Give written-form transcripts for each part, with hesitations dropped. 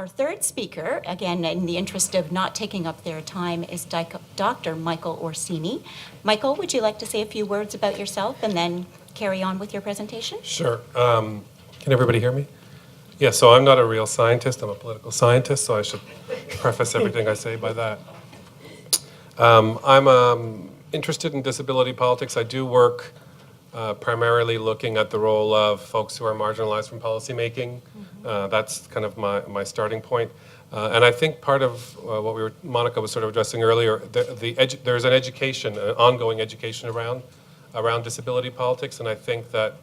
Our third speaker, again, in the interest of not taking up their time, is Dr. Michael Orsini. Michael, would you like to say a few words about yourself and then carry on with your presentation? Sure. Can everybody hear me? Yeah, so I'm not a real scientist. I'm a political scientist, so I should preface everything I say by that. I'm interested in disability politics. I do work primarily looking at the role of folks who are marginalized from policymaking. That's kind of my starting point. And I think part of what Monica was sort of addressing earlier, there's an education, an ongoing education around disability politics, and I think that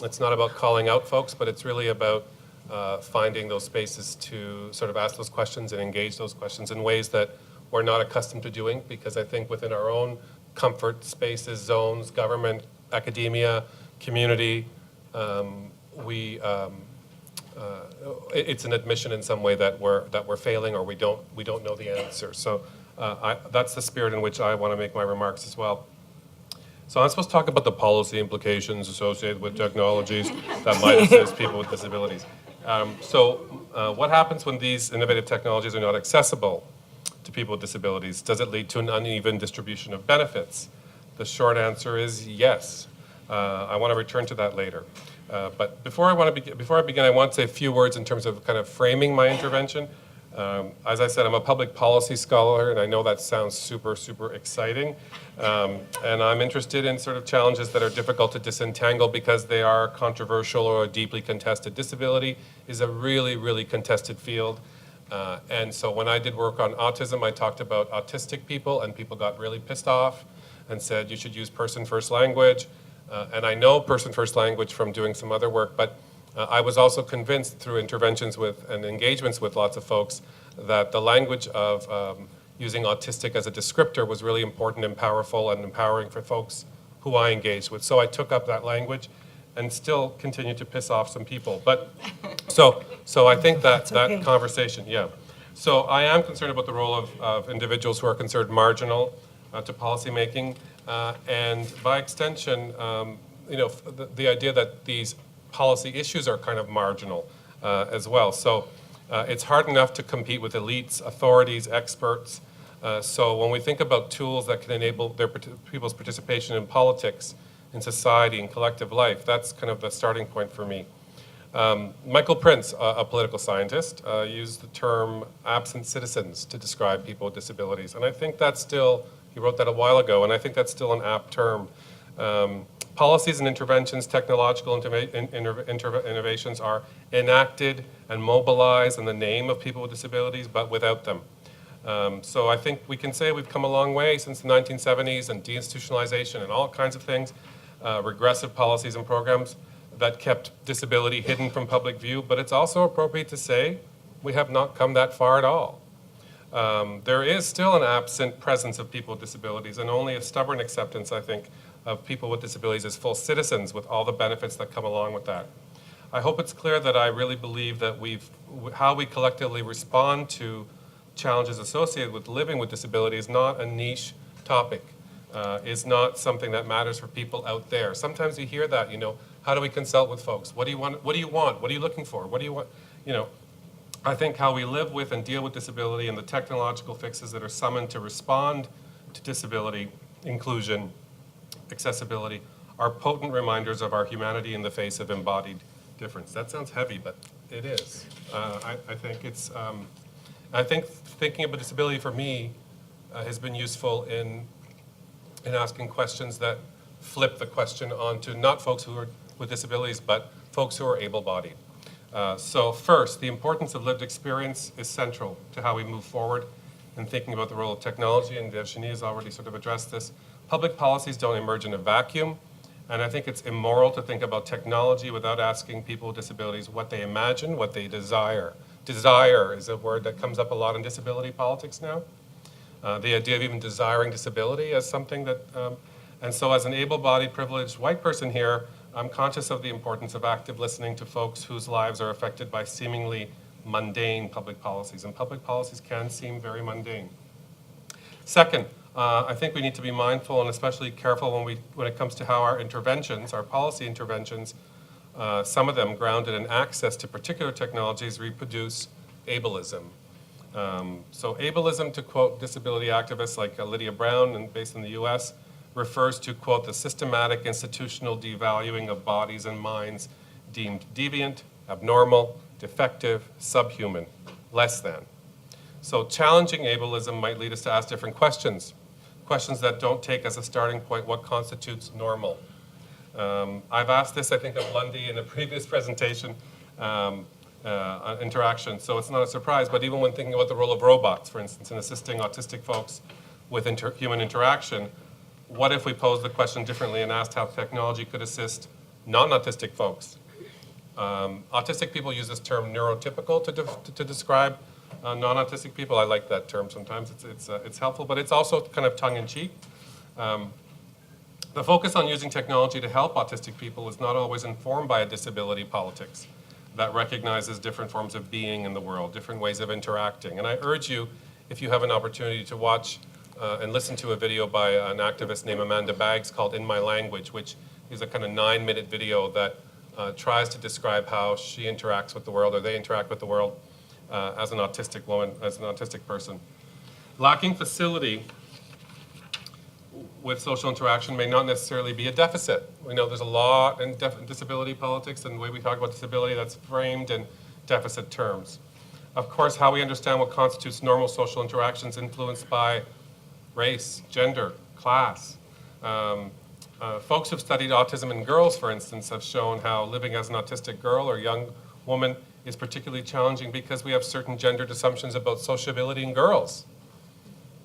it's not about calling out folks, but it's really about finding those spaces to sort of ask those questions and engage those questions in ways that we're not accustomed to doing, because I think within our own comfort spaces, zones, government, academia, community, it's an admission in some way that we're failing, or we don't know the answer. So that's the spirit in which I want to make my remarks as well. So I'm supposed to talk about the policy implications associated with technologies that might assist people with disabilities. What happens when these innovative technologies are not accessible to people with disabilities? Does it lead to an uneven distribution of benefits? The short answer is yes. I want to return to that later. But before I begin, I want to say a few words in terms of kind of framing my intervention. As I said, I'm a public policy scholar, and I know that sounds super, super exciting. And I'm interested in sort of challenges that are difficult to disentangle because they are controversial or deeply contested. Disability is a really, really contested field. And so when I did work on autism, I talked about autistic people, and people got really pissed off and said you should use person-first language. And I know person-first language from doing some other work, but I was also convinced through interventions with and engagements with lots of folks that the language of using autistic as a descriptor was really important and powerful and empowering for folks who I engaged with. So I took up that language and still continue to piss off some people. But so I think that conversation, yeah. So I am concerned about the role of individuals who are considered marginal to policymaking, and by extension, the idea that these policy issues are kind of marginal as well. So it's hard enough to compete with elites, authorities, experts. So when we think about tools that can enable people's participation in politics, in society, in collective life, that's kind of the starting point for me. Michael Prince, a political scientist, used the term absent citizens to describe people with disabilities. And I think that's still, he wrote that a while ago, and I think that's still an apt term. Policies and interventions, technological innovations are enacted and mobilized in the name of people with disabilities, but without them. So I think we can say we've come a long way since the 1970s, and deinstitutionalization and all kinds of things, regressive policies and programs that kept disability hidden from public view, but it's also appropriate to say we have not come that far at all. There is still an absent presence of people with disabilities, and only a stubborn acceptance, I think, of people with disabilities as full citizens with all the benefits that come along with that. I hope it's clear that I really believe that how we collectively respond to challenges associated with living with disability is not a niche topic. Is not something that matters for people out there. Sometimes you hear that, how do we consult with folks? What do you want? What do you want? What are you looking for? What do you want? I think how we live with and deal with disability and the technological fixes that are summoned to respond to disability, inclusion, accessibility, are potent reminders of our humanity in the face of embodied difference. That sounds heavy, but it is. I think thinking about disability for me has been useful in asking questions that flip the question onto not folks who are with disabilities, but folks who are able-bodied. So first, the importance of lived experience is central to how we move forward in thinking about the role of technology, and Virginie has already sort of addressed this. Public policies don't emerge in a vacuum, and I think it's immoral to think about technology without asking people with disabilities what they imagine, what they desire. Desire is a word that comes up a lot in disability politics now. The idea of even desiring disability as something that, and so as an able-bodied, privileged white person here, I'm conscious of the importance of active listening to folks whose lives are affected by seemingly mundane public policies, and public policies can seem very mundane. Second, I think we need to be mindful and especially careful when it comes to how our interventions, our policy interventions, some of them grounded in access to particular technologies, reproduce ableism. So ableism, to quote disability activists like Lydia Brown, and based in the US, refers to, quote, the systematic institutional devaluing of bodies and minds deemed deviant, abnormal, defective, subhuman, less than. So challenging ableism might lead us to ask different questions, questions that don't take as a starting point what constitutes normal. I've asked this, I think, of Lundy in a previous presentation, interaction, so it's not a surprise, but even when thinking about the role of robots, for instance, in assisting autistic folks with human interaction, what if we posed the question differently and asked how technology could assist non-autistic folks? Autistic people use this term neurotypical to describe non-autistic people. I like that term sometimes. It's helpful, but it's also kind of tongue-in-cheek. The focus on using technology to help autistic people is not always informed by a disability politics that recognizes different forms of being in the world, different ways of interacting. And I urge you, if you have an opportunity, to watch and listen to a video by an activist named Amanda Baggs called In My Language, which is a kind of 9-minute video that tries to describe how she interacts with the world, or they interact with the world as an autistic woman, as an autistic person. Lacking facility with social interaction may not necessarily be a deficit. We know there's a law in disability politics and the way we talk about disability that's framed in deficit terms. Of course, how we understand what constitutes normal social interactions influenced by race, gender, class. Folks who've studied autism in girls, for instance, have shown how living as an autistic girl or young woman is particularly challenging because we have certain gendered assumptions about sociability in girls.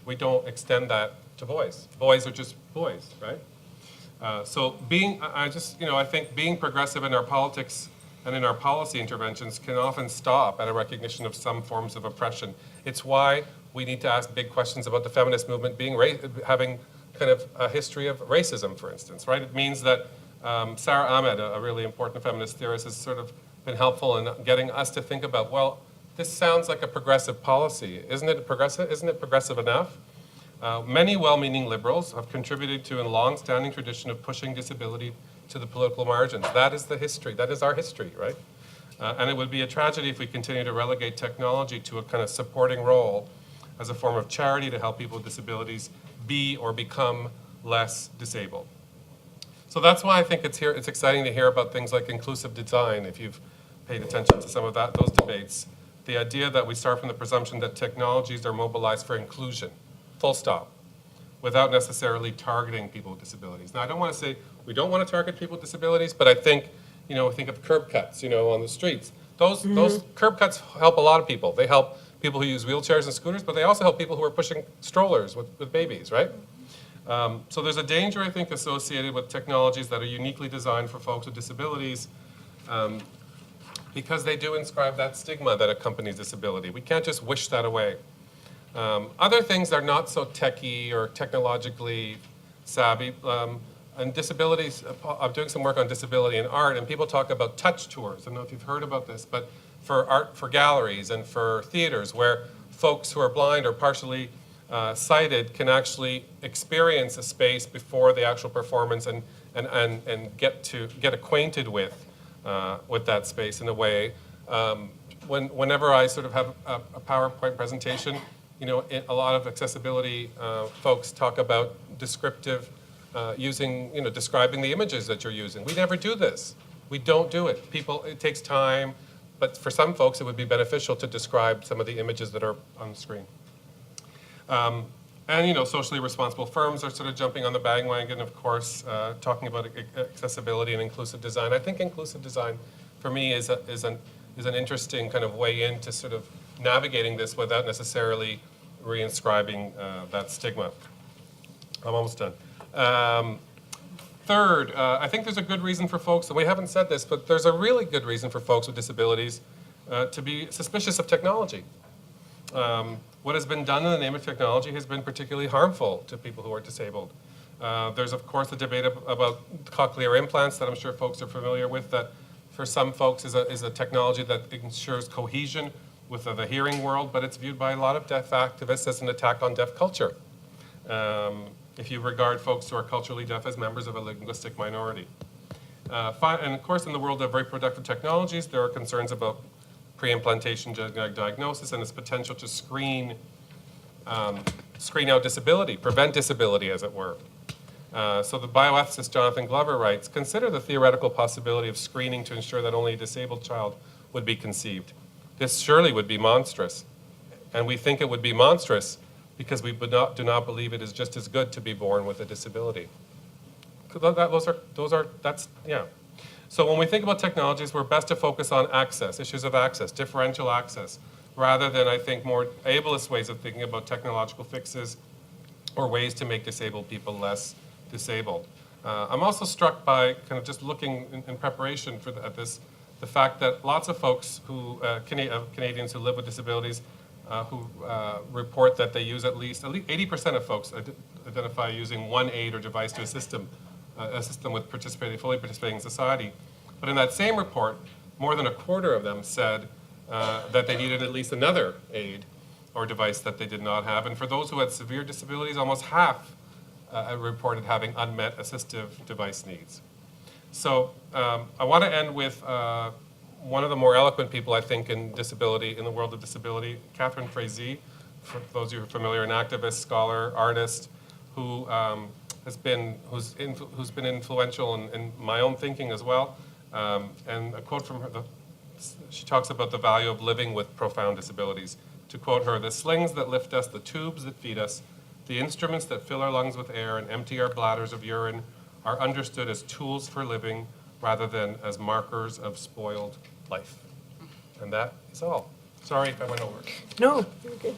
We don't extend that to boys. Boys are just boys, right? So I think being progressive in our politics and in our policy interventions can often stop at a recognition of some forms of oppression. It's why we need to ask big questions about the feminist movement having kind of a history of racism, for instance, right? It means that Sarah Ahmed, a really important feminist theorist, has sort of been helpful in getting us to think about, well, this sounds like a progressive policy. Isn't it progressive? Isn't it progressive enough? Many well-meaning liberals have contributed to a long-standing tradition of pushing disability to the political margins. That is the history. That is our history, right? And it would be a tragedy if we continue to relegate technology to a kind of supporting role as a form of charity to help people with disabilities be or become less disabled. So that's why I think it's exciting to hear about things like inclusive design, if you've paid attention to some of those debates. The idea that we start from the presumption that technologies are mobilized for inclusion, full stop, without necessarily targeting people with disabilities. Now, I don't want to say we don't want to target people with disabilities, but I think, think of curb cuts, on the streets. Those curb cuts help a lot of people. They help people who use wheelchairs and scooters, but they also help people who are pushing strollers with babies, right? So there's a danger, I think, associated with technologies that are uniquely designed for folks with disabilities because they do inscribe that stigma that accompanies disability. We can't just wish that away. Other things are not so techy or technologically savvy. And disabilities, I'm doing some work on disability and art, and people talk about touch tours. I don't know if you've heard about this, but for art, for galleries and for theaters, where folks who are blind or partially sighted can actually experience a space before the actual performance and get acquainted with that space in a way. Whenever I sort of have a PowerPoint presentation, a lot of accessibility folks talk about descriptive describing the images that you're using. We never do this. We don't do it. It takes time, but for some folks it would be beneficial to describe some of the images that are on the screen. And socially responsible firms are sort of jumping on the bandwagon, of course, talking about accessibility and inclusive design. I think inclusive design, for me, is an interesting kind of way into sort of navigating this without necessarily reinscribing that stigma. I'm almost done. Third, I think there's a good reason for folks, and we haven't said this, but there's a really good reason for folks with disabilities to be suspicious of technology. What has been done in the name of technology has been particularly harmful to people who are disabled. There's, of course, a debate about cochlear implants that I'm sure folks are familiar with, that for some folks is a technology that ensures cohesion with the hearing world, but it's viewed by a lot of deaf activists as an attack on deaf culture. If you regard folks who are culturally deaf as members of a linguistic minority. And of course, in the world of reproductive technologies, there are concerns about pre-implantation genetic diagnosis, and its potential to screen out disability, prevent disability, as it were. So the bioethicist Jonathan Glover writes, consider the theoretical possibility of screening to ensure that only a disabled child would be conceived. This surely would be monstrous. And we think it would be monstrous because we do not believe it is just as good to be born with a disability. Yeah. So when we think about technologies, we're best to focus on access, issues of access, differential access, rather than, I think, more ableist ways of thinking about technological fixes or ways to make disabled people less disabled. I'm also struck by kind of just looking in preparation for this, the fact that lots of folks who, Canadians who live with disabilities, who report that they use at least 80% of folks identify using one aid or device to assist them with fully participating in society. But in that same report, more than a quarter of them said that they needed at least another aid or device that they did not have. And for those who had severe disabilities, almost half reported having unmet assistive device needs. So I want to end with one of the more eloquent people, I think, in disability, in the world of disability, Catherine Frazee, for those of you who are familiar, an activist, scholar, artist, who's been influential in my own thinking as well. And a quote from her, she talks about the value of living with profound disabilities. To quote her, the slings that lift us, the tubes that feed us, the instruments that fill our lungs with air and empty our bladders of urine are understood as tools for living rather than as markers of spoiled life. And that is all. Sorry if I went over. No, you're good.